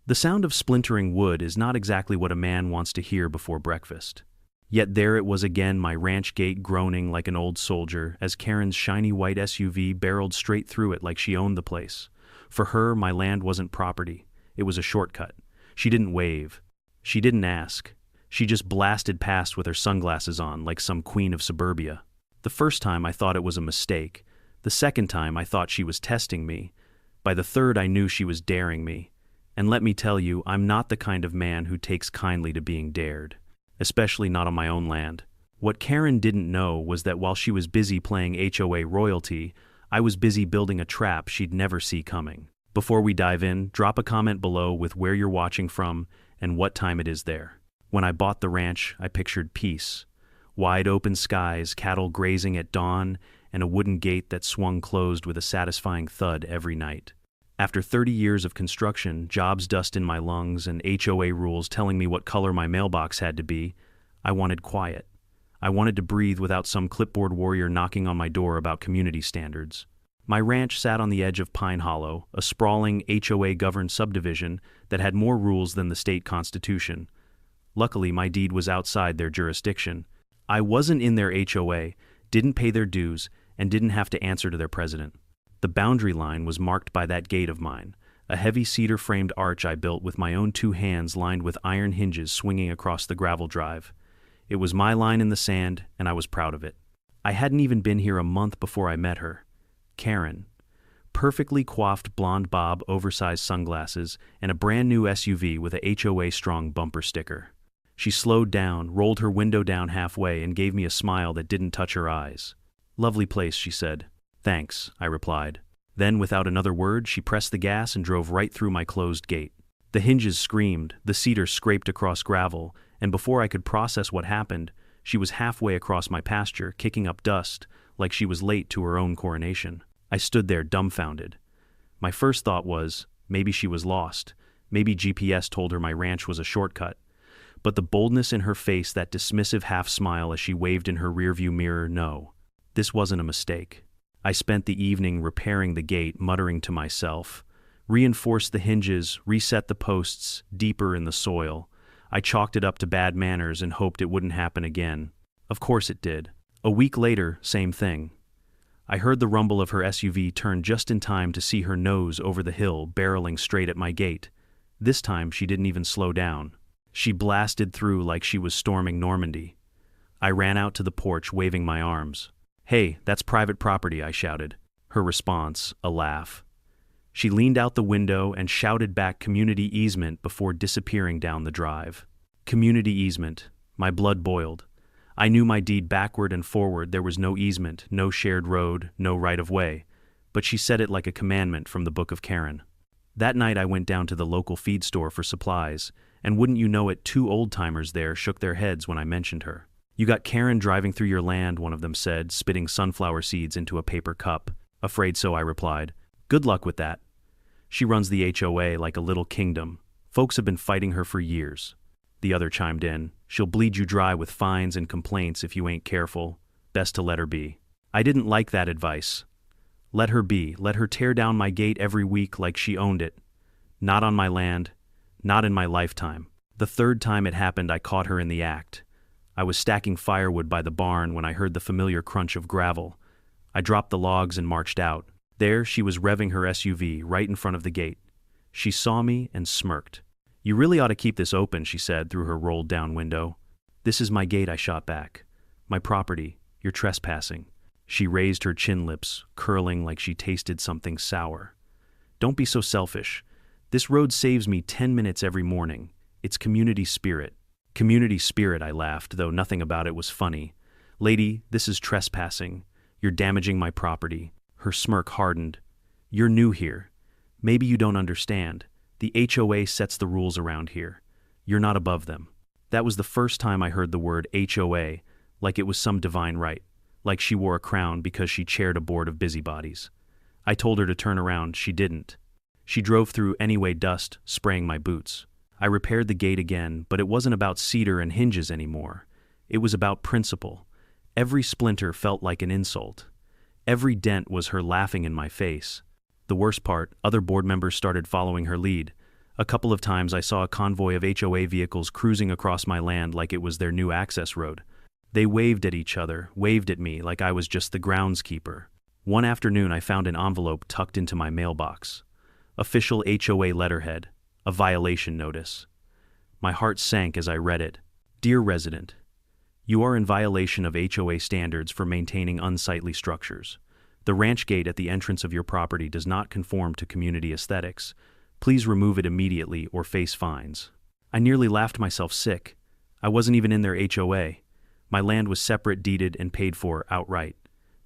The sound of splintering wood is not exactly what a man wants to hear before breakfast. Yet there it was again, my ranch gate groaning like an old soldier as Karen's shiny white SUV barreled straight through it like she owned the place. For her, my land wasn't property. It was a shortcut. She didn't wave. She didn't ask. She just blasted past with her sunglasses on like some queen of suburbia. The first time I thought it was a mistake. The second time I thought she was testing me. By the third I knew she was daring me. And let me tell you, I'm not the kind of man who takes kindly to being dared. Especially not on my own land. What Karen didn't know was that while she was busy playing HOA royalty, I was busy building a trap she'd never see coming. Before we dive in, drop a comment below with where you're watching from and what time it is there. When I bought the ranch, I pictured peace. Wide open skies, cattle grazing at dawn, and a wooden gate that swung closed with a satisfying thud every night. After 30 years of construction, jobs dust in my lungs, and HOA rules telling me what color my mailbox had to be, I wanted quiet. I wanted to breathe without some clipboard warrior knocking on my door about community standards. My ranch sat on the edge of Pine Hollow, a sprawling HOA-governed subdivision that had more rules than the state constitution. Luckily, my deed was outside their jurisdiction. I wasn't in their HOA, didn't pay their dues, and didn't have to answer to their president. The boundary line was marked by that gate of mine, a heavy cedar-framed arch I built with my own 2 hands lined with iron hinges swinging across the gravel drive. It was my line in the sand, and I was proud of it. I hadn't even been here a month before I met her. Karen. Perfectly coiffed blonde bob, oversized sunglasses, and a brand new SUV with a HOA-strong bumper sticker. She slowed down, rolled her window down halfway, and gave me a smile that didn't touch her eyes. "Lovely place," she said. "Thanks," I replied. Then, without another word, she pressed the gas and drove right through my closed gate. The hinges screamed, the cedar scraped across gravel, and before I could process what happened, she was halfway across my pasture, kicking up dust, like she was late to her own coronation. I stood there dumbfounded. My first thought was, maybe she was lost. Maybe GPS told her my ranch was a shortcut. But the boldness in her face, that dismissive half-smile as she waved in her rearview mirror, no. This wasn't a mistake. I spent the evening repairing the gate, muttering to myself. Reinforced the hinges, reset the posts, deeper in the soil. I chalked it up to bad manners and hoped it wouldn't happen again. Of course it did. A week later, same thing. I heard the rumble of her SUV turn just in time to see her nose over the hill, barreling straight at my gate. This time she didn't even slow down. She blasted through like she was storming Normandy. I ran out to the porch, waving my arms. "Hey, that's private property," I shouted. Her response, a laugh. She leaned out the window and shouted back community easement before disappearing down the drive. Community easement. My blood boiled. I knew my deed backward and forward. There was no easement, no shared road, no right-of-way. But she said it like a commandment from the Book of Karen. That night I went down to the local feed store for supplies, and wouldn't you know it, 2 old-timers there shook their heads when I mentioned her. "You got Karen driving through your land," one of them said, spitting sunflower seeds into a paper cup. "Afraid so," I replied. "Good luck with that. She runs the HOA like a little kingdom. Folks have been fighting her for years." The other chimed in. "She'll bleed you dry with fines and complaints if you ain't careful. Best to let her be." I didn't like that advice. Let her be. Let her tear down my gate every week like she owned it. Not on my land. Not in my lifetime. The third time it happened, I caught her in the act. I was stacking firewood by the barn when I heard the familiar crunch of gravel. I dropped the logs and marched out. There she was, revving her SUV right in front of the gate. She saw me and smirked. "You really ought to keep this open," she said through her rolled-down window. "This is my gate," I shot back. "My property. You're trespassing." She raised her chin lips, curling like she tasted something sour. "Don't be so selfish. This road saves me 10 minutes every morning. It's community spirit." "Community spirit," I laughed, though nothing about it was funny. "Lady, this is trespassing. You're damaging my property." Her smirk hardened. "You're new here. Maybe you don't understand. The HOA sets the rules around here. You're not above them." That was the first time I heard the word HOA, like it was some divine right, like she wore a crown because she chaired a board of busybodies. I told her to turn around. She didn't. She drove through anyway, dust spraying my boots. I repaired the gate again, but it wasn't about cedar and hinges anymore. It was about principle. Every splinter felt like an insult. Every dent was her laughing in my face. The worst part, other board members started following her lead. A couple of times I saw a convoy of HOA vehicles cruising across my land like it was their new access road. They waved at each other, waved at me like I was just the groundskeeper. One afternoon I found an envelope tucked into my mailbox. Official HOA letterhead, a violation notice. My heart sank as I read it. Dear resident, you are in violation of HOA standards for maintaining unsightly structures. The ranch gate at the entrance of your property does not conform to community aesthetics. Please remove it immediately or face fines. I nearly laughed myself sick. I wasn't even in their HOA. My land was separate, deeded, and paid for outright.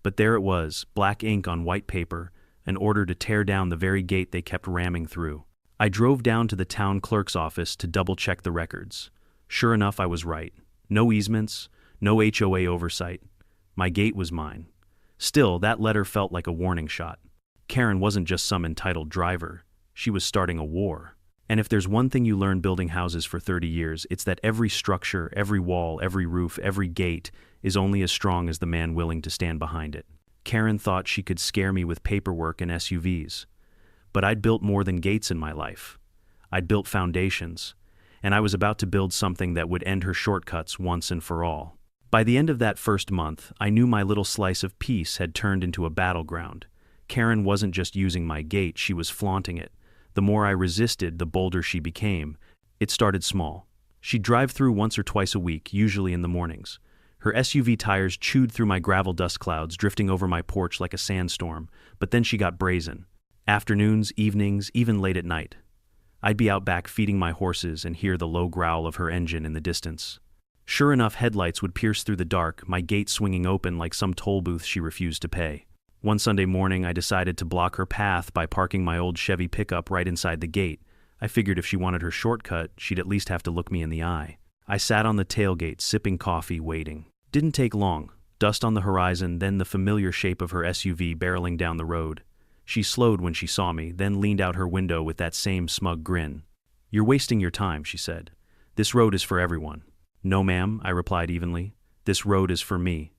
But there it was, black ink on white paper, an order to tear down the very gate they kept ramming through. I drove down to the town clerk's office to double-check the records. Sure enough, I was right. No easements, no HOA oversight. My gate was mine. Still, that letter felt like a warning shot. Karen wasn't just some entitled driver. She was starting a war. And if there's one thing you learn building houses for 30 years, it's that every structure, every wall, every roof, every gate is only as strong as the man willing to stand behind it. Karen thought she could scare me with paperwork and SUVs. But I'd built more than gates in my life. I'd built foundations, and I was about to build something that would end her shortcuts once and for all. By the end of that first month, I knew my little slice of peace had turned into a battleground. Karen wasn't just using my gate, she was flaunting it. The more I resisted, the bolder she became. It started small. She'd drive through once or twice a week, usually in the mornings. Her SUV tires chewed through my gravel dust clouds, drifting over my porch like a sandstorm, but then she got brazen. Afternoons, evenings, even late at night. I'd be out back feeding my horses and hear the low growl of her engine in the distance. Sure enough, headlights would pierce through the dark, my gate swinging open like some toll booth she refused to pay. One Sunday morning, I decided to block her path by parking my old Chevy pickup right inside the gate. I figured if she wanted her shortcut, she'd at least have to look me in the eye. I sat on the tailgate, sipping coffee, waiting. Didn't take long. Dust on the horizon, then the familiar shape of her SUV barreling down the road. She slowed when she saw me, then leaned out her window with that same smug grin. "You're wasting your time," she said. "This road is for everyone." "No, ma'am," I replied evenly. "This road is for me.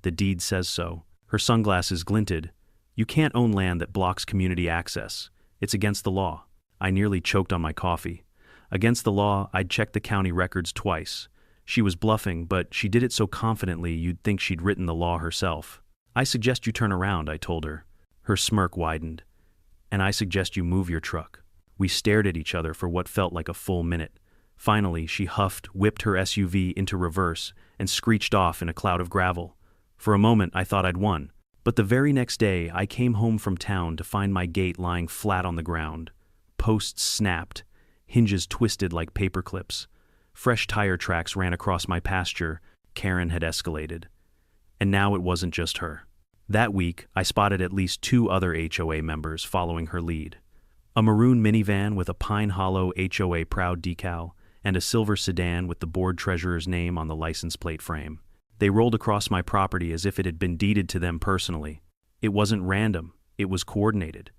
The deed says so." Her sunglasses glinted. "You can't own land that blocks community access. It's against the law." I nearly choked on my coffee. Against the law, I'd checked the county records twice. She was bluffing, but she did it so confidently you'd think she'd written the law herself. "I suggest you turn around," I told her. Her smirk widened. "And I suggest you move your truck." We stared at each other for what felt like a full minute. Finally, she huffed, whipped her SUV into reverse, and screeched off in a cloud of gravel. For a moment, I thought I'd won. But the very next day, I came home from town to find my gate lying flat on the ground. Posts snapped, hinges twisted like paper clips. Fresh tire tracks ran across my pasture. Karen had escalated. And now it wasn't just her. That week, I spotted at least 2 other HOA members following her lead. A maroon minivan with a Pine Hollow HOA proud decal, and a silver sedan with the board treasurer's name on the license plate frame. They rolled across my property as if it had been deeded to them personally. It wasn't random, it was coordinated.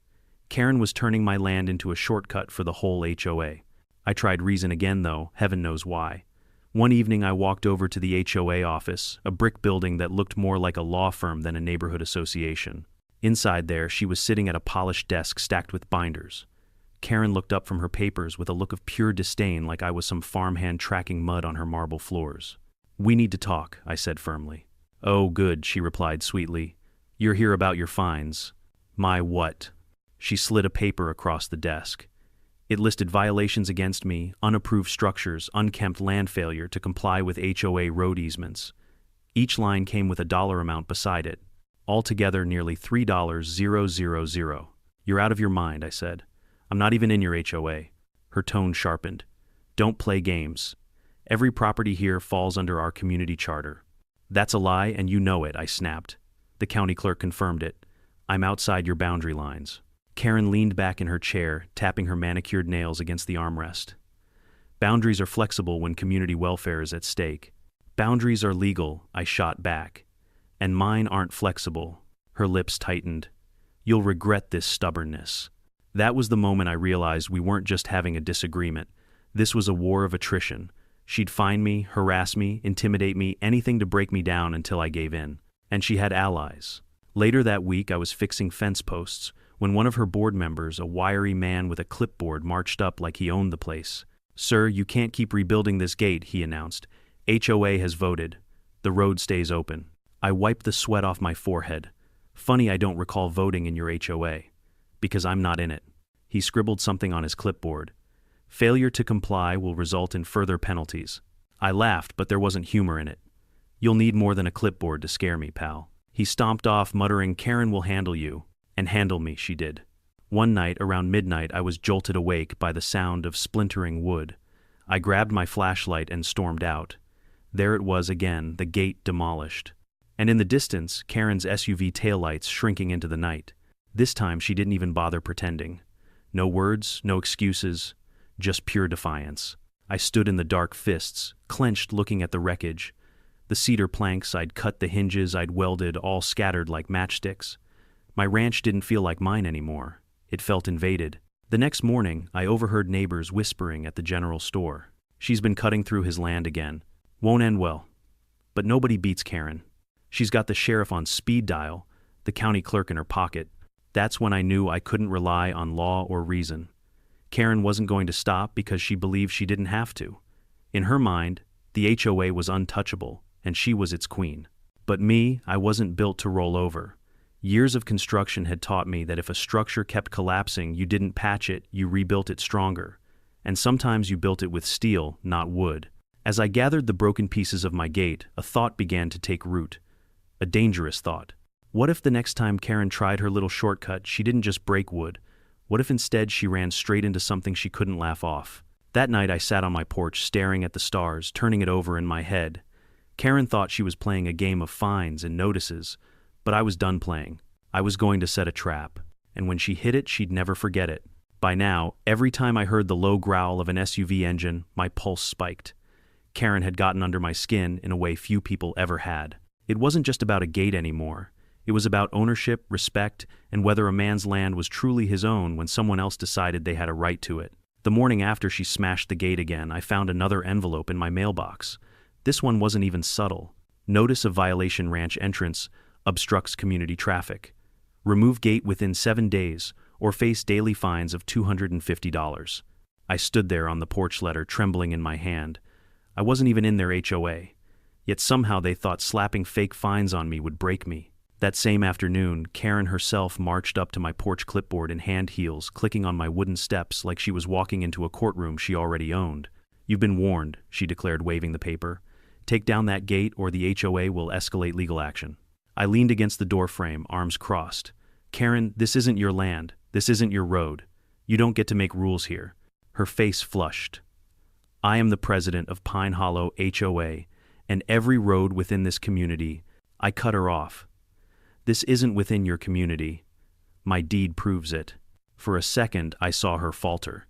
Karen was turning my land into a shortcut for the whole HOA. I tried reason again though, heaven knows why. One evening I walked over to the HOA office, a brick building that looked more like a law firm than a neighborhood association. Inside there, she was sitting at a polished desk stacked with binders. Karen looked up from her papers with a look of pure disdain like I was some farmhand tracking mud on her marble floors. "We need to talk," I said firmly. "Oh, good," she replied sweetly. "You're here about your fines." "My what?" She slid a paper across the desk. It listed violations against me, unapproved structures, unkempt land failure to comply with HOA road easements. Each line came with a dollar amount beside it. Altogether nearly $3,000. "You're out of your mind," I said. "I'm not even in your HOA." Her tone sharpened. "Don't play games. Every property here falls under our community charter." "That's a lie, and you know it," I snapped. The county clerk confirmed it. "I'm outside your boundary lines." Karen leaned back in her chair, tapping her manicured nails against the armrest. "Boundaries are flexible when community welfare is at stake." "Boundaries are legal," I shot back. "And mine aren't flexible." Her lips tightened. "You'll regret this stubbornness." That was the moment I realized we weren't just having a disagreement. This was a war of attrition. She'd find me, harass me, intimidate me, anything to break me down until I gave in. And she had allies. Later that week, I was fixing fence posts when one of her board members, a wiry man with a clipboard, marched up like he owned the place. "Sir, you can't keep rebuilding this gate," he announced. "HOA has voted. The road stays open." I wiped the sweat off my forehead. Funny I don't recall voting in your HOA. Because I'm not in it. He scribbled something on his clipboard. "Failure to comply will result in further penalties." I laughed, but there wasn't humor in it. "You'll need more than a clipboard to scare me, pal." He stomped off, muttering, "Karen will handle you." And handle me she did. One night, around midnight, I was jolted awake by the sound of splintering wood. I grabbed my flashlight and stormed out. There it was again, the gate demolished. And in the distance, Karen's SUV taillights shrinking into the night. This time she didn't even bother pretending. No words, no excuses, just pure defiance. I stood in the dark fists, clenched, looking at the wreckage. The cedar planks I'd cut, the hinges I'd welded, all scattered like matchsticks. My ranch didn't feel like mine anymore. It felt invaded. The next morning, I overheard neighbors whispering at the general store. "She's been cutting through his land again. Won't end well." But nobody beats Karen. She's got the sheriff on speed dial, the county clerk in her pocket. That's when I knew I couldn't rely on law or reason. Karen wasn't going to stop because she believed she didn't have to. In her mind, the HOA was untouchable, and she was its queen. But me, I wasn't built to roll over. Years of construction had taught me that if a structure kept collapsing, you didn't patch it, you rebuilt it stronger. And sometimes you built it with steel, not wood. As I gathered the broken pieces of my gate, a thought began to take root. A dangerous thought. What if the next time Karen tried her little shortcut, she didn't just break wood? What if instead she ran straight into something she couldn't laugh off? That night I sat on my porch staring at the stars, turning it over in my head. Karen thought she was playing a game of fines and notices, but I was done playing. I was going to set a trap, and when she hit it, she'd never forget it. By now, every time I heard the low growl of an SUV engine, my pulse spiked. Karen had gotten under my skin in a way few people ever had. It wasn't just about a gate anymore. It was about ownership, respect, and whether a man's land was truly his own when someone else decided they had a right to it. The morning after she smashed the gate again, I found another envelope in my mailbox. This one wasn't even subtle. Notice of violation: ranch entrance obstructs community traffic. Remove gate within 7 days or face daily fines of $250. I stood there on the porch, letter trembling in my hand. I wasn't even in their HOA. Yet somehow they thought slapping fake fines on me would break me. That same afternoon, Karen herself marched up to my porch, clipboard in hand, heels clicking on my wooden steps like she was walking into a courtroom she already owned. "You've been warned," she declared, waving the paper. "Take down that gate or the HOA will escalate legal action." I leaned against the doorframe, arms crossed. "Karen, this isn't your land. This isn't your road. You don't get to make rules here." Her face flushed. "I am the president of Pine Hollow HOA, and every road within this community." I cut her off. "This isn't within your community. My deed proves it." For a second, I saw her falter.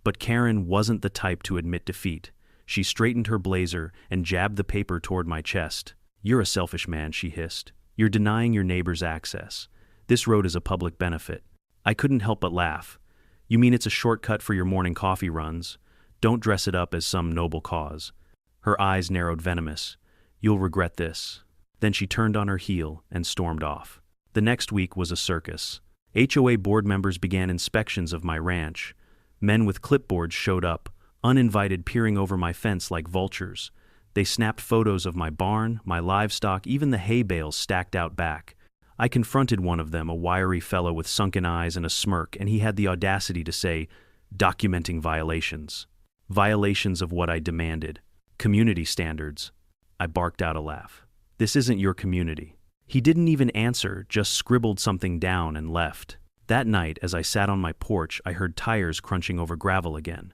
But Karen wasn't the type to admit defeat. She straightened her blazer and jabbed the paper toward my chest. "You're a selfish man," she hissed. "You're denying your neighbors access. This road is a public benefit." I couldn't help but laugh. "You mean it's a shortcut for your morning coffee runs? Don't dress it up as some noble cause." Her eyes narrowed, venomous. "You'll regret this." Then she turned on her heel and stormed off. The next week was a circus. HOA board members began inspections of my ranch. Men with clipboards showed up, uninvited, peering over my fence like vultures. They snapped photos of my barn, my livestock, even the hay bales stacked out back. I confronted one of them, a wiry fellow with sunken eyes and a smirk, and he had the audacity to say, "Documenting violations." Violations of what I demanded. Community standards. I barked out a laugh. "This isn't your community." He didn't even answer, just scribbled something down and left. That night, as I sat on my porch, I heard tires crunching over gravel again.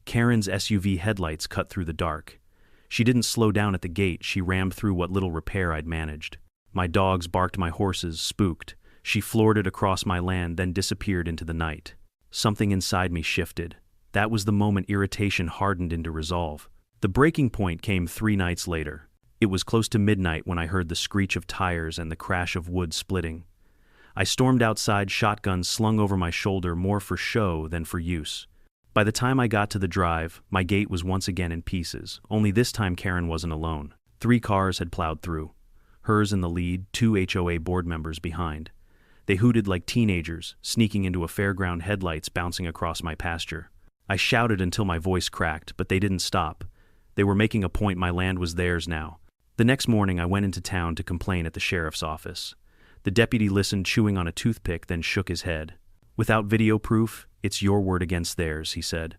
Karen's SUV headlights cut through the dark. She didn't slow down at the gate, she rammed through what little repair I'd managed. My dogs barked, my horses spooked. She floored it across my land, then disappeared into the night. Something inside me shifted. That was the moment irritation hardened into resolve. The breaking point came 3 nights later. It was close to midnight when I heard the screech of tires and the crash of wood splitting. I stormed outside, shotgun slung over my shoulder, more for show than for use. By the time I got to the drive, my gate was once again in pieces, only this time Karen wasn't alone. 3 cars had plowed through. Hers in the lead, 2 HOA board members behind. They hooted like teenagers, sneaking into a fairground, headlights bouncing across my pasture. I shouted until my voice cracked, but they didn't stop. They were making a point my land was theirs now. The next morning I went into town to complain at the sheriff's office. The deputy listened, chewing on a toothpick, then shook his head. "Without video proof, it's your word against theirs," he said.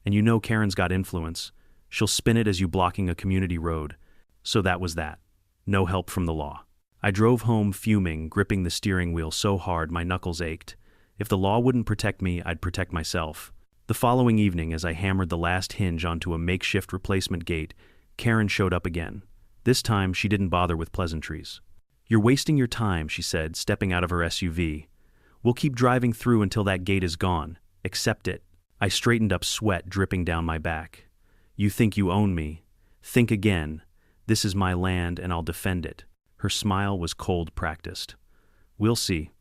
"And you know Karen's got influence. She'll spin it as you blocking a community road." So that was that. No help from the law. I drove home fuming, gripping the steering wheel so hard my knuckles ached. If the law wouldn't protect me, I'd protect myself. The following evening, as I hammered the last hinge onto a makeshift replacement gate, Karen showed up again. This time, she didn't bother with pleasantries. "You're wasting your time," she said, stepping out of her SUV. "We'll keep driving through until that gate is gone. Accept it." I straightened up, sweat dripping down my back. "You think you own me? Think again. This is my land and I'll defend it." Her smile was cold, practiced. "We'll see.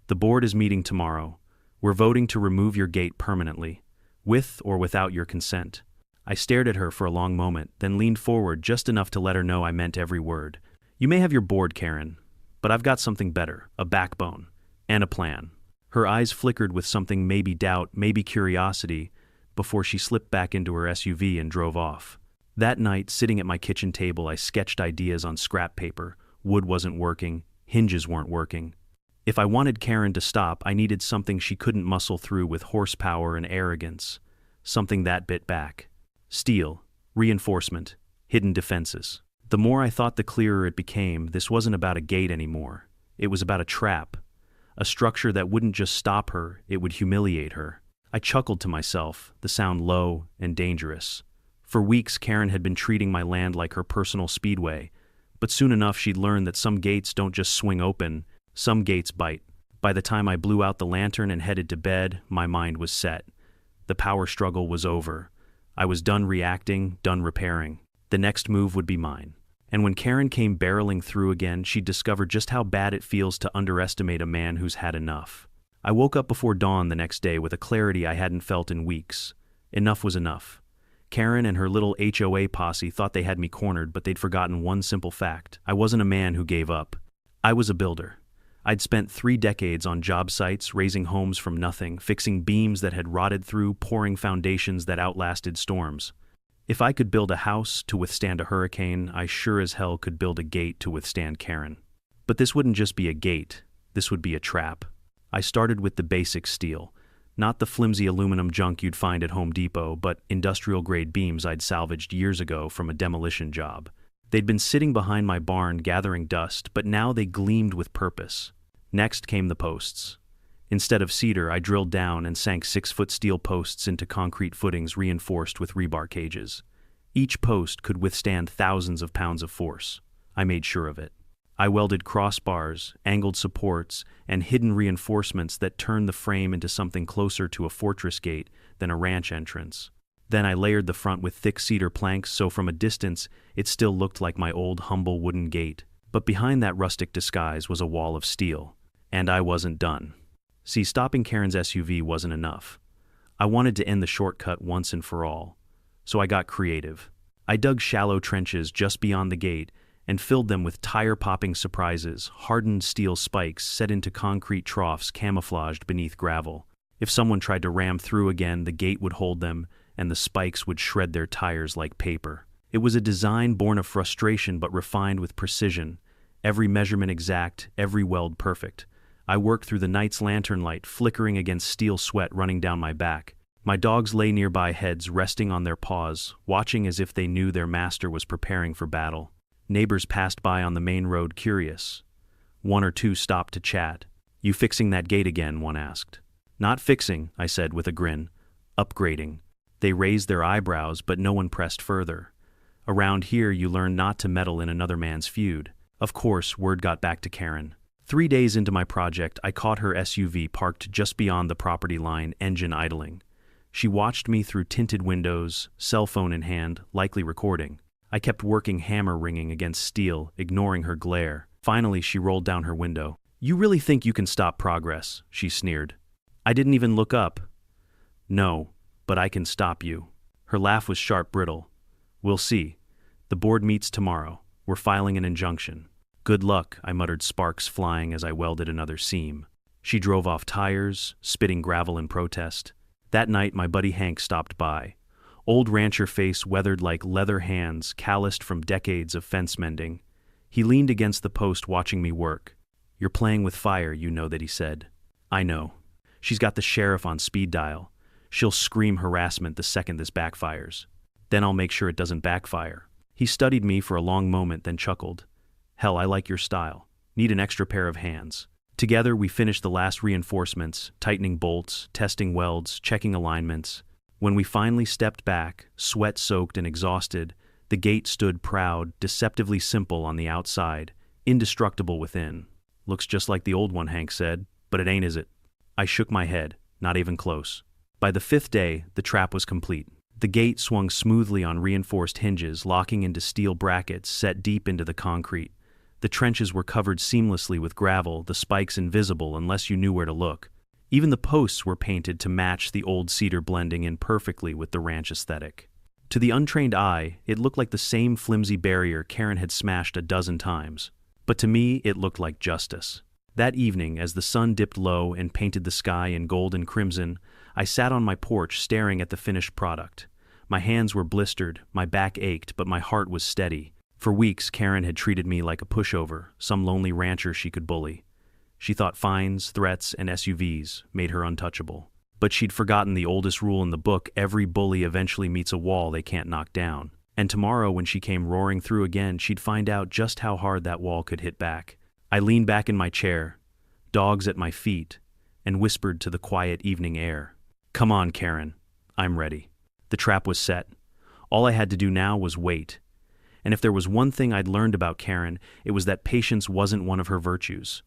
The board is meeting tomorrow. We're voting to remove your gate permanently, with or without your consent." I stared at her for a long moment, then leaned forward just enough to let her know I meant every word. "You may have your board, Karen, but I've got something better, a backbone, and a plan." Her eyes flickered with something, maybe doubt, maybe curiosity, before she slipped back into her SUV and drove off. That night, sitting at my kitchen table, I sketched ideas on scrap paper. Wood wasn't working, hinges weren't working. If I wanted Karen to stop, I needed something she couldn't muscle through with horsepower and arrogance. Something that bit back. Steel, reinforcement, hidden defenses. The more I thought, the clearer it became. This wasn't about a gate anymore. It was about a trap. A structure that wouldn't just stop her, it would humiliate her. I chuckled to myself, the sound low and dangerous. For weeks, Karen had been treating my land like her personal speedway, but soon enough she'd learned that some gates don't just swing open, some gates bite. By the time I blew out the lantern and headed to bed, my mind was set. The power struggle was over. I was done reacting, done repairing. The next move would be mine. And when Karen came barreling through again, she'd discovered just how bad it feels to underestimate a man who's had enough. I woke up before dawn the next day with a clarity I hadn't felt in weeks. Enough was enough. Karen and her little HOA posse thought they had me cornered, but they'd forgotten one simple fact. I wasn't a man who gave up. I was a builder. I'd spent 3 decades on job sites, raising homes from nothing, fixing beams that had rotted through, pouring foundations that outlasted storms. If I could build a house to withstand a hurricane, I sure as hell could build a gate to withstand Karen. But this wouldn't just be a gate. This would be a trap. I started with the basic steel. Not the flimsy aluminum junk you'd find at Home Depot, but industrial-grade beams I'd salvaged years ago from a demolition job. They'd been sitting behind my barn gathering dust, but now they gleamed with purpose. Next came the posts. Instead of cedar, I drilled down and sank 6-foot steel posts into concrete footings reinforced with rebar cages. Each post could withstand thousands of pounds of force. I made sure of it. I welded crossbars, angled supports, and hidden reinforcements that turned the frame into something closer to a fortress gate than a ranch entrance. Then I layered the front with thick cedar planks so from a distance it still looked like my old humble wooden gate. But behind that rustic disguise was a wall of steel. And I wasn't done. See, stopping Karen's SUV wasn't enough. I wanted to end the shortcut once and for all. So I got creative. I dug shallow trenches just beyond the gate and filled them with tire-popping surprises, hardened steel spikes set into concrete troughs camouflaged beneath gravel. If someone tried to ram through again, the gate would hold them, and the spikes would shred their tires like paper. It was a design born of frustration but refined with precision, every measurement exact, every weld perfect. I worked through the night's lantern light, flickering against steel sweat running down my back. My dogs lay nearby, heads resting on their paws, watching as if they knew their master was preparing for battle. Neighbors passed by on the main road, curious. 1 or 2 stopped to chat. "You fixing that gate again?" one asked. "Not fixing," I said with a grin. "Upgrading." They raised their eyebrows, but no one pressed further. "Around here, you learn not to meddle in another man's feud." Of course, word got back to Karen. 3 days into my project, I caught her SUV parked just beyond the property line, engine idling. She watched me through tinted windows, cell phone in hand, likely recording. I kept working, hammer ringing against steel, ignoring her glare. Finally, she rolled down her window. "You really think you can stop progress?" she sneered. I didn't even look up. "No, but I can stop you." Her laugh was sharp, brittle. "We'll see. The board meets tomorrow. We're filing an injunction." "Good luck," I muttered, sparks flying as I welded another seam. She drove off tires, spitting gravel in protest. That night, my buddy Hank stopped by. Old rancher face weathered like leather hands, calloused from decades of fence mending. He leaned against the post watching me work. "You're playing with fire, you know that," he said. "I know. She's got the sheriff on speed dial. She'll scream harassment the second this backfires. Then I'll make sure it doesn't backfire." He studied me for a long moment, then chuckled. "Hell, I like your style. Need an extra pair of hands." Together, we finished the last reinforcements, tightening bolts, testing welds, checking alignments. When we finally stepped back, sweat-soaked and exhausted, the gate stood proud, deceptively simple on the outside, indestructible within. "Looks just like the old one," Hank said, "but it ain't, is it?" I shook my head. Not even close. By the 5th day, the trap was complete. The gate swung smoothly on reinforced hinges, locking into steel brackets set deep into the concrete. The trenches were covered seamlessly with gravel, the spikes invisible unless you knew where to look. Even the posts were painted to match the old cedar, blending in perfectly with the ranch aesthetic. To the untrained eye, it looked like the same flimsy barrier Karen had smashed a dozen times. But to me, it looked like justice. That evening, as the sun dipped low and painted the sky in gold and crimson, I sat on my porch staring at the finished product. My hands were blistered, my back ached, but my heart was steady. For weeks, Karen had treated me like a pushover, some lonely rancher she could bully. She thought fines, threats, and SUVs made her untouchable. But she'd forgotten the oldest rule in the book: every bully eventually meets a wall they can't knock down. And tomorrow, when she came roaring through again, she'd find out just how hard that wall could hit back. I leaned back in my chair, dogs at my feet, and whispered to the quiet evening air, "Come on, Karen, I'm ready." The trap was set. All I had to do now was wait. And if there was one thing I'd learned about Karen, it was that patience wasn't one of her virtues.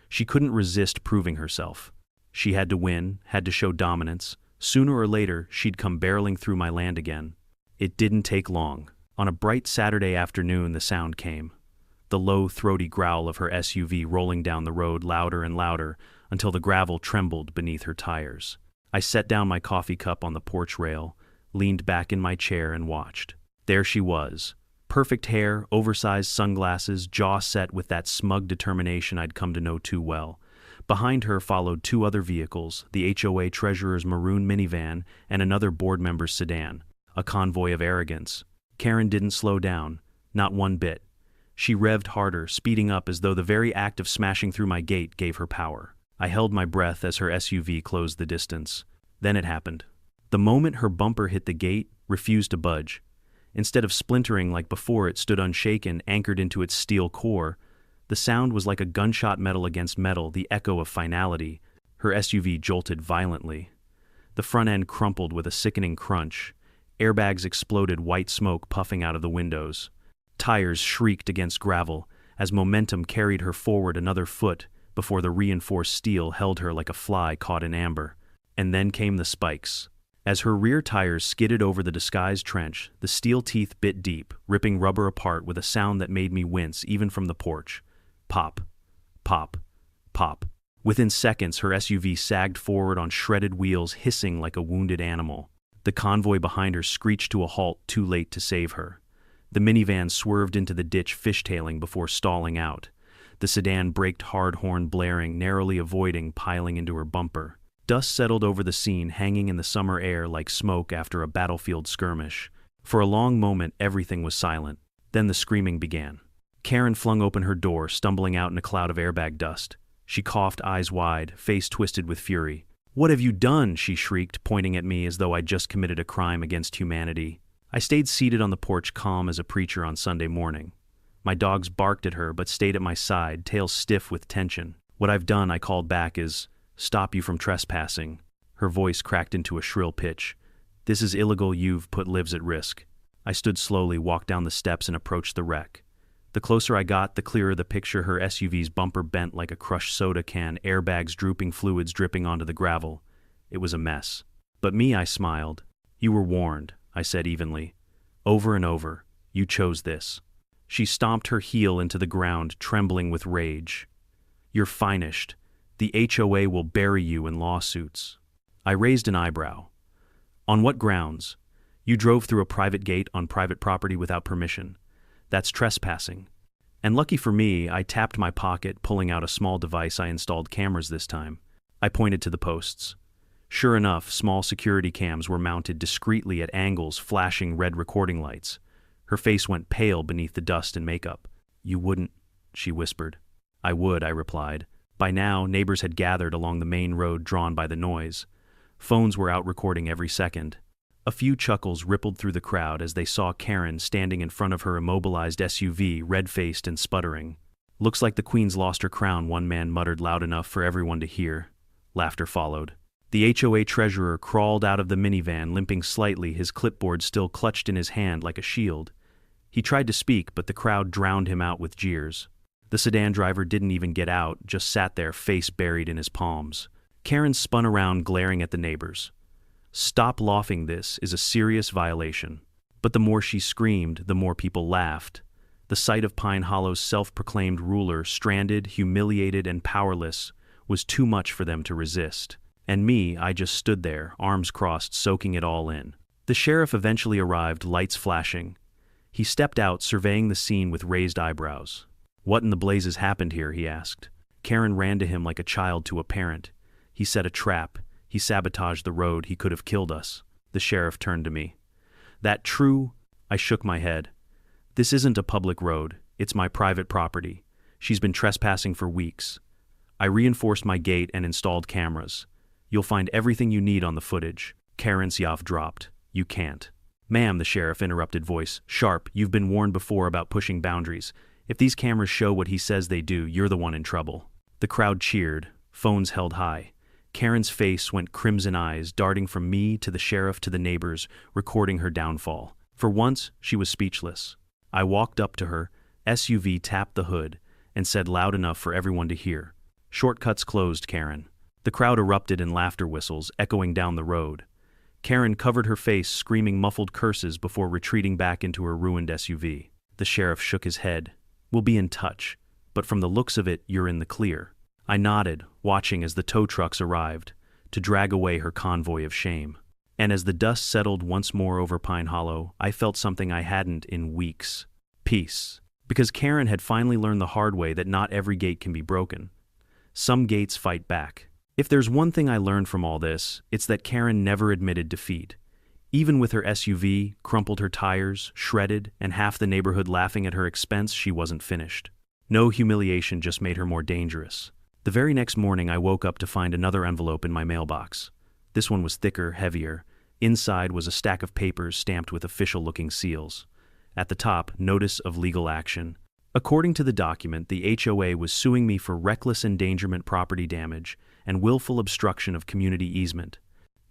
She couldn't resist proving herself. She had to win, had to show dominance. Sooner or later, she'd come barreling through my land again. It didn't take long. On a bright Saturday afternoon, the sound came. The low, throaty growl of her SUV rolling down the road, louder and louder, until the gravel trembled beneath her tires. I set down my coffee cup on the porch rail, leaned back in my chair and watched. There she was. Perfect hair, oversized sunglasses, jaw set with that smug determination I'd come to know too well. Behind her followed 2 other vehicles, the HOA treasurer's maroon minivan and another board member's sedan, a convoy of arrogance. Karen didn't slow down, not one bit. She revved harder, speeding up as though the very act of smashing through my gate gave her power. I held my breath as her SUV closed the distance. Then it happened. The moment her bumper hit the gate, refused to budge. Instead of splintering like before, it stood unshaken, anchored into its steel core. The sound was like a gunshot metal against metal, the echo of finality. Her SUV jolted violently. The front end crumpled with a sickening crunch. Airbags exploded, white smoke puffing out of the windows. Tires shrieked against gravel as momentum carried her forward another foot before the reinforced steel held her like a fly caught in amber. And then came the spikes. As her rear tires skidded over the disguised trench, the steel teeth bit deep, ripping rubber apart with a sound that made me wince even from the porch. Pop, pop, pop. Within seconds, her SUV sagged forward on shredded wheels, hissing like a wounded animal. The convoy behind her screeched to a halt, too late to save her. The minivan swerved into the ditch, fishtailing before stalling out. The sedan braked hard, horn blaring, narrowly avoiding piling into her bumper. Dust settled over the scene, hanging in the summer air like smoke after a battlefield skirmish. For a long moment, everything was silent. Then the screaming began. Karen flung open her door, stumbling out in a cloud of airbag dust. She coughed, eyes wide, face twisted with fury. "What have you done?" she shrieked, pointing at me as though I'd just committed a crime against humanity. I stayed seated on the porch, calm as a preacher on Sunday morning. My dogs barked at her, but stayed at my side, tails stiff with tension. "What I've done," I called back, "is stop you from trespassing." Her voice cracked into a shrill pitch. "This is illegal. You've put lives at risk." I stood slowly, walked down the steps, and approached the wreck. The closer I got, the clearer the picture. Her SUV's bumper bent like a crushed soda can, airbags drooping, fluids dripping onto the gravel. It was a mess. But me, I smiled. "You were warned," I said evenly. "Over and over. You chose this." She stomped her heel into the ground, trembling with rage. "You're finished. The HOA will bury you in lawsuits." I raised an eyebrow. "On what grounds? You drove through a private gate on private property without permission. That's trespassing." And lucky for me, I tapped my pocket, pulling out a small device. I installed cameras this time. I pointed to the posts. Sure enough, small security cams were mounted discreetly at angles, flashing red recording lights. Her face went pale beneath the dust and makeup. "You wouldn't," she whispered. "I would," I replied. By now, neighbors had gathered along the main road drawn by the noise. Phones were out recording every second. A few chuckles rippled through the crowd as they saw Karen standing in front of her immobilized SUV, red-faced and sputtering. "Looks like the Queen's lost her crown," one man muttered loud enough for everyone to hear. Laughter followed. The HOA treasurer crawled out of the minivan, limping slightly, his clipboard still clutched in his hand like a shield. He tried to speak, but the crowd drowned him out with jeers. The sedan driver didn't even get out, just sat there, face buried in his palms. Karen spun around, glaring at the neighbors. "Stop laughing, this is a serious violation." But the more she screamed, the more people laughed. The sight of Pine Hollow's self-proclaimed ruler, stranded, humiliated, and powerless, was too much for them to resist. And me, I just stood there, arms crossed, soaking it all in. The sheriff eventually arrived, lights flashing. He stepped out, surveying the scene with raised eyebrows. "What in the blazes happened here?" he asked. Karen ran to him like a child to a parent. "He set a trap. He sabotaged the road. He could have killed us." The sheriff turned to me. "That true?" I shook my head. "This isn't a public road. It's my private property. She's been trespassing for weeks. I reinforced my gate and installed cameras. You'll find everything you need on the footage." Karen's yaw dropped. "You can't." "Ma'am," the sheriff interrupted, voice sharp, "you've been warned before about pushing boundaries. If these cameras show what he says they do, you're the one in trouble." The crowd cheered, phones held high. Karen's face went crimson, eyes darting from me to the sheriff to the neighbors, recording her downfall. For once, she was speechless. I walked up to her, SUV tapped the hood, and said loud enough for everyone to hear, "Shortcuts closed, Karen." The crowd erupted in laughter whistles, echoing down the road. Karen covered her face, screaming muffled curses before retreating back into her ruined SUV. The sheriff shook his head. "We'll be in touch, but from the looks of it, you're in the clear." I nodded, watching as the tow trucks arrived, to drag away her convoy of shame. And as the dust settled once more over Pine Hollow, I felt something I hadn't in weeks. Peace. Because Karen had finally learned the hard way that not every gate can be broken. Some gates fight back. If there's one thing I learned from all this, it's that Karen never admitted defeat. Even with her SUV, crumpled her tires, shredded, and half the neighborhood laughing at her expense, she wasn't finished. No humiliation just made her more dangerous. The very next morning, I woke up to find another envelope in my mailbox. This one was thicker, heavier. Inside was a stack of papers stamped with official-looking seals. At the top, notice of legal action. According to the document, the HOA was suing me for reckless endangerment, property damage, and willful obstruction of community easement.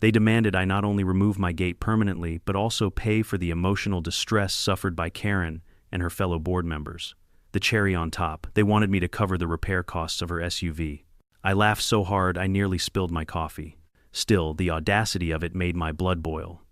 They demanded I not only remove my gate permanently, but also pay for the emotional distress suffered by Karen and her fellow board members. The cherry on top, they wanted me to cover the repair costs of her SUV. I laughed so hard I nearly spilled my coffee. Still, the audacity of it made my blood boil.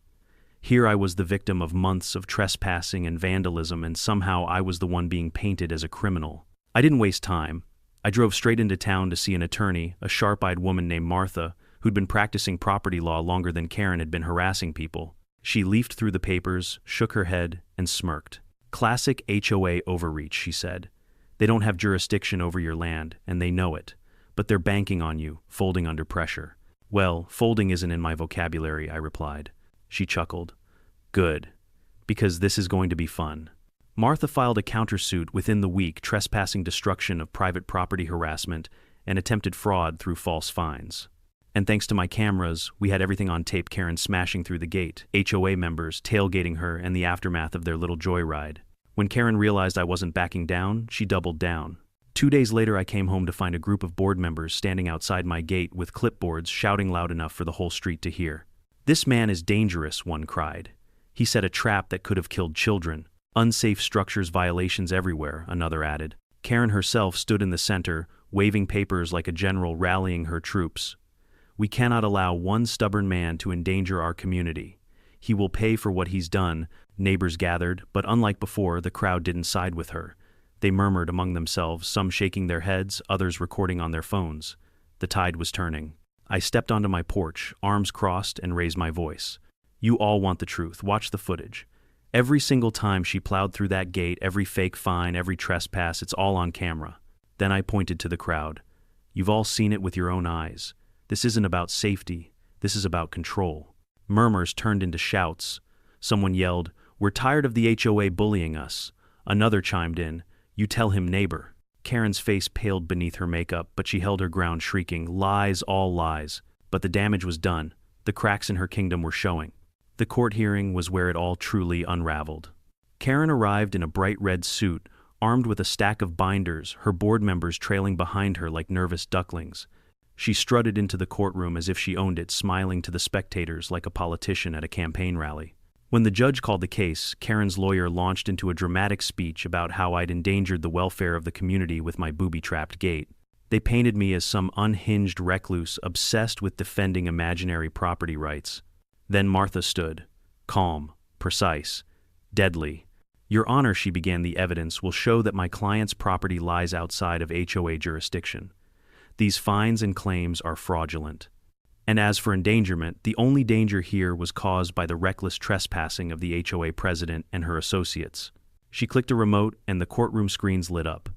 Here I was the victim of months of trespassing and vandalism, and somehow I was the one being painted as a criminal. I didn't waste time. I drove straight into town to see an attorney, a sharp-eyed woman named Martha, who'd been practicing property law longer than Karen had been harassing people. She leafed through the papers, shook her head, and smirked. "Classic HOA overreach," she said. "They don't have jurisdiction over your land, and they know it. But they're banking on you, folding under pressure." "Well, folding isn't in my vocabulary," I replied. She chuckled. "Good. Because this is going to be fun." Martha filed a countersuit within the week, trespassing, destruction of private property, harassment, and attempted fraud through false fines. And thanks to my cameras, we had everything on tape: Karen smashing through the gate, HOA members tailgating her, and the aftermath of their little joyride. When Karen realized I wasn't backing down, she doubled down. 2 days later, I came home to find a group of board members standing outside my gate with clipboards, shouting loud enough for the whole street to hear. "This man is dangerous," one cried. "He set a trap that could have killed children. Unsafe structures violations everywhere," another added. Karen herself stood in the center, waving papers like a general rallying her troops. "We cannot allow one stubborn man to endanger our community. He will pay for what he's done." Neighbors gathered, but unlike before, the crowd didn't side with her. They murmured among themselves, some shaking their heads, others recording on their phones. The tide was turning. I stepped onto my porch, arms crossed, and raised my voice. "You all want the truth. Watch the footage. Every single time she plowed through that gate, every fake fine, every trespass, it's all on camera." Then I pointed to the crowd. "You've all seen it with your own eyes. This isn't about safety. This is about control. Murmurs turned into shouts. Someone yelled, "We're tired of the HOA bullying us." Another chimed in, "You tell him, neighbor." Karen's face paled beneath her makeup, but she held her ground, shrieking, "Lies, all lies." But the damage was done. The cracks in her kingdom were showing. The court hearing was where it all truly unraveled. Karen arrived in a bright red suit, armed with a stack of binders, her board members trailing behind her like nervous ducklings. She strutted into the courtroom as if she owned it, smiling to the spectators like a politician at a campaign rally. When the judge called the case, Karen's lawyer launched into a dramatic speech about how I'd endangered the welfare of the community with my booby-trapped gate. They painted me as some unhinged recluse obsessed with defending imaginary property rights. Then Martha stood, calm, precise, deadly. "Your Honor," she began, "the evidence will show that my client's property lies outside of HOA jurisdiction. These fines and claims are fraudulent. And as for endangerment, the only danger here was caused by the reckless trespassing of the HOA president and her associates." She clicked a remote and the courtroom screens lit up.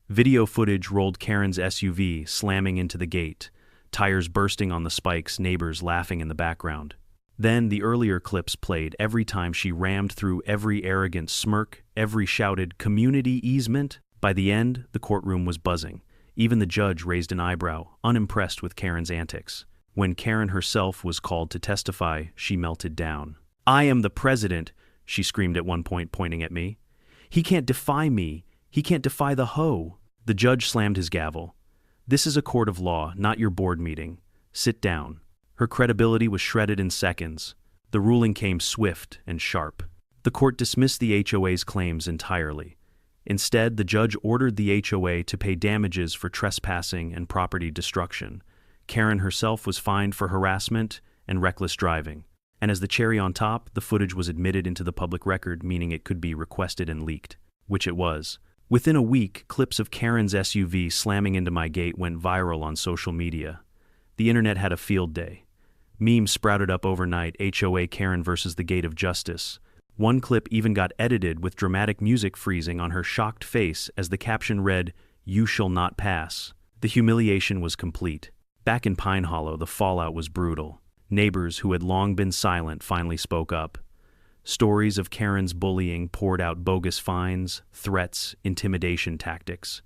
Video footage rolled Karen's SUV slamming into the gate, tires bursting on the spikes, neighbors laughing in the background. Then the earlier clips played every time she rammed through every arrogant smirk, every shouted, "Community easement." By the end, the courtroom was buzzing. Even the judge raised an eyebrow, unimpressed with Karen's antics. When Karen herself was called to testify, she melted down. "I am the president," she screamed at one point, pointing at me. "He can't defy me. He can't defy the HO." The judge slammed his gavel. "This is a court of law, not your board meeting. Sit down." Her credibility was shredded in seconds. The ruling came swift and sharp. The court dismissed the HOA's claims entirely. Instead, the judge ordered the HOA to pay damages for trespassing and property destruction. Karen herself was fined for harassment and reckless driving. And as the cherry on top, the footage was admitted into the public record, meaning it could be requested and leaked, which it was. Within a week, clips of Karen's SUV slamming into my gate went viral on social media. The internet had a field day. Memes sprouted up overnight, HOA Karen versus the gate of justice. One clip even got edited with dramatic music freezing on her shocked face as the caption read, "You shall not pass." The humiliation was complete. Back in Pine Hollow, the fallout was brutal. Neighbors who had long been silent finally spoke up. Stories of Karen's bullying poured out bogus fines, threats, intimidation tactics.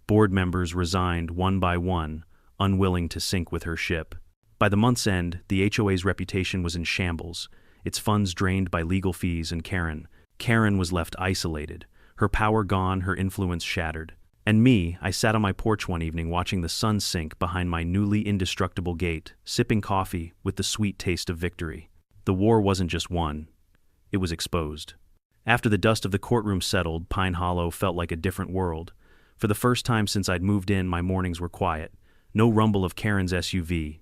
Board members resigned one by one, unwilling to sink with her ship. By the month's end, the HOA's reputation was in shambles, its funds drained by legal fees, and Karen was left isolated, her power gone, her influence shattered. And me, I sat on my porch one evening watching the sun sink behind my newly indestructible gate, sipping coffee with the sweet taste of victory. The war wasn't just won, it was exposed. After the dust of the courtroom settled, Pine Hollow felt like a different world. For the first time since I'd moved in, my mornings were quiet. No rumble of Karen's SUV.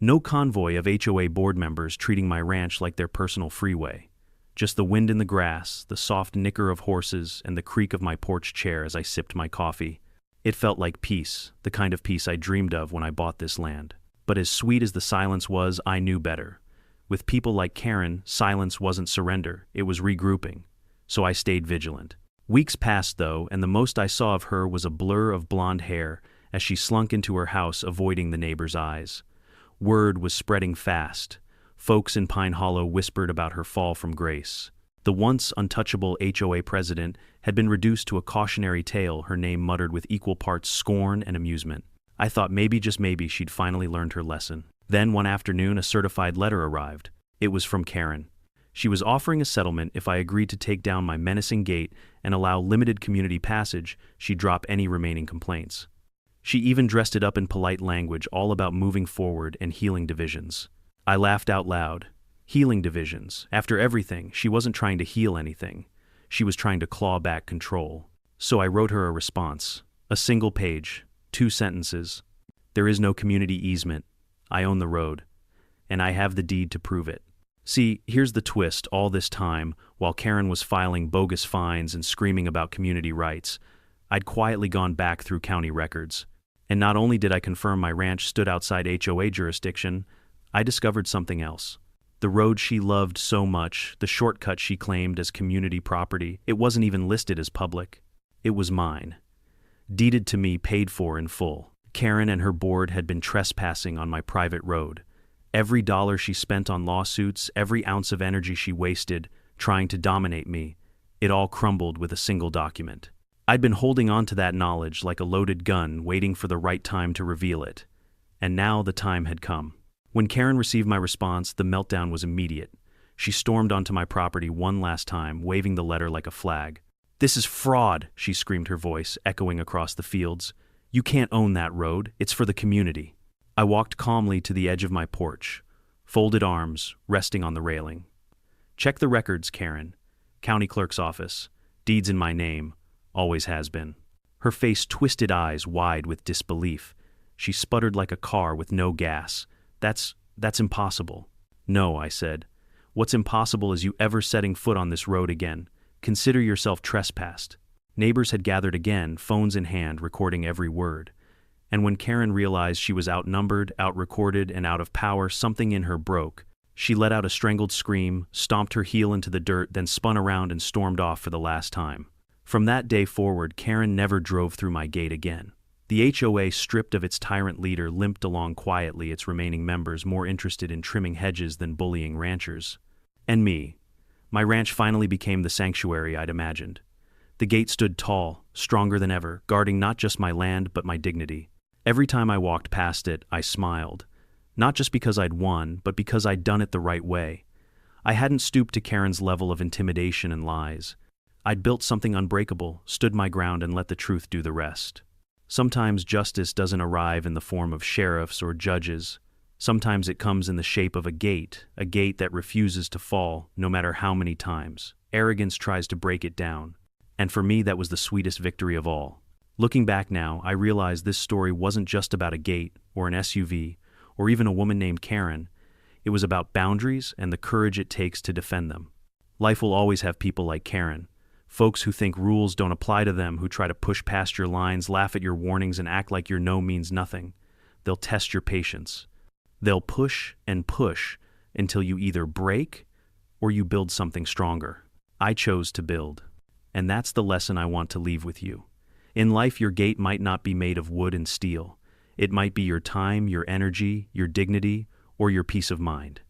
No convoy of HOA board members treating my ranch like their personal freeway. Just the wind in the grass, the soft nicker of horses, and the creak of my porch chair as I sipped my coffee. It felt like peace, the kind of peace I dreamed of when I bought this land. But as sweet as the silence was, I knew better. With people like Karen, silence wasn't surrender, it was regrouping. So I stayed vigilant. Weeks passed, though, and the most I saw of her was a blur of blonde hair as she slunk into her house, avoiding the neighbors' eyes. Word was spreading fast. Folks in Pine Hollow whispered about her fall from grace. The once untouchable HOA president had been reduced to a cautionary tale, her name muttered with equal parts scorn and amusement. I thought maybe, just maybe, she'd finally learned her lesson. Then one afternoon, a certified letter arrived. It was from Karen. She was offering a settlement if I agreed to take down my menacing gate and allow limited community passage. She'd drop any remaining complaints. She even dressed it up in polite language, all about moving forward and healing divisions. I laughed out loud. Healing divisions. After everything, she wasn't trying to heal anything. She was trying to claw back control. So I wrote her a response. A single page, 2 sentences. There is no community easement. I own the road. And I have the deed to prove it. See, here's the twist. All this time, while Karen was filing bogus fines and screaming about community rights, I'd quietly gone back through county records. And not only did I confirm my ranch stood outside HOA jurisdiction, I discovered something else. The road she loved so much, the shortcut she claimed as community property, it wasn't even listed as public. It was mine. Deeded to me, paid for in full. Karen and her board had been trespassing on my private road. Every dollar she spent on lawsuits, every ounce of energy she wasted trying to dominate me, it all crumbled with a single document. I'd been holding on to that knowledge like a loaded gun, waiting for the right time to reveal it. And now the time had come. When Karen received my response, the meltdown was immediate. She stormed onto my property one last time, waving the letter like a flag. "This is fraud," she screamed, her voice echoing across the fields. "You can't own that road. It's for the community." I walked calmly to the edge of my porch, folded arms resting on the railing. "Check the records, Karen. County clerk's office. Deeds in my name. Always has been." Her face twisted, eyes wide with disbelief. She sputtered like a car with no gas. That's impossible." "No," I said. "What's impossible is you ever setting foot on this road again. Consider yourself trespassed." Neighbors had gathered again, phones in hand, recording every word. And when Karen realized she was outnumbered, out-recorded, and out of power, something in her broke. She let out a strangled scream, stomped her heel into the dirt, then spun around and stormed off for the last time. From that day forward, Karen never drove through my gate again. The HOA, stripped of its tyrant leader, limped along quietly, its remaining members more interested in trimming hedges than bullying ranchers. And me. My ranch finally became the sanctuary I'd imagined. The gate stood tall, stronger than ever, guarding not just my land but my dignity. Every time I walked past it, I smiled. Not just because I'd won, but because I'd done it the right way. I hadn't stooped to Karen's level of intimidation and lies. I'd built something unbreakable, stood my ground, and let the truth do the rest. Sometimes justice doesn't arrive in the form of sheriffs or judges. Sometimes it comes in the shape of a gate that refuses to fall, no matter how many times. Arrogance tries to break it down. And for me, that was the sweetest victory of all. Looking back now, I realize this story wasn't just about a gate, or an SUV, or even a woman named Karen. It was about boundaries and the courage it takes to defend them. Life will always have people like Karen. Folks who think rules don't apply to them, who try to push past your lines, laugh at your warnings, and act like your no means nothing. They'll test your patience. They'll push and push until you either break or you build something stronger. I chose to build. And that's the lesson I want to leave with you. In life, your gate might not be made of wood and steel. It might be your time, your energy, your dignity, or your peace of mind.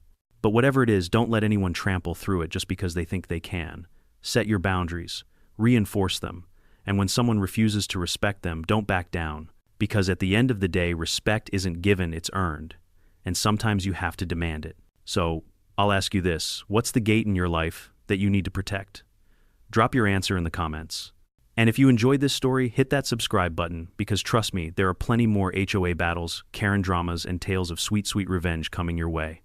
But whatever it is, don't let anyone trample through it just because they think they can. Set your boundaries, reinforce them, and when someone refuses to respect them, don't back down, because at the end of the day, respect isn't given, it's earned, and sometimes you have to demand it. So, I'll ask you this, what's the gate in your life that you need to protect? Drop your answer in the comments. And if you enjoyed this story, hit that subscribe button, because trust me, there are plenty more HOA battles, Karen dramas, and tales of sweet, sweet revenge coming your way.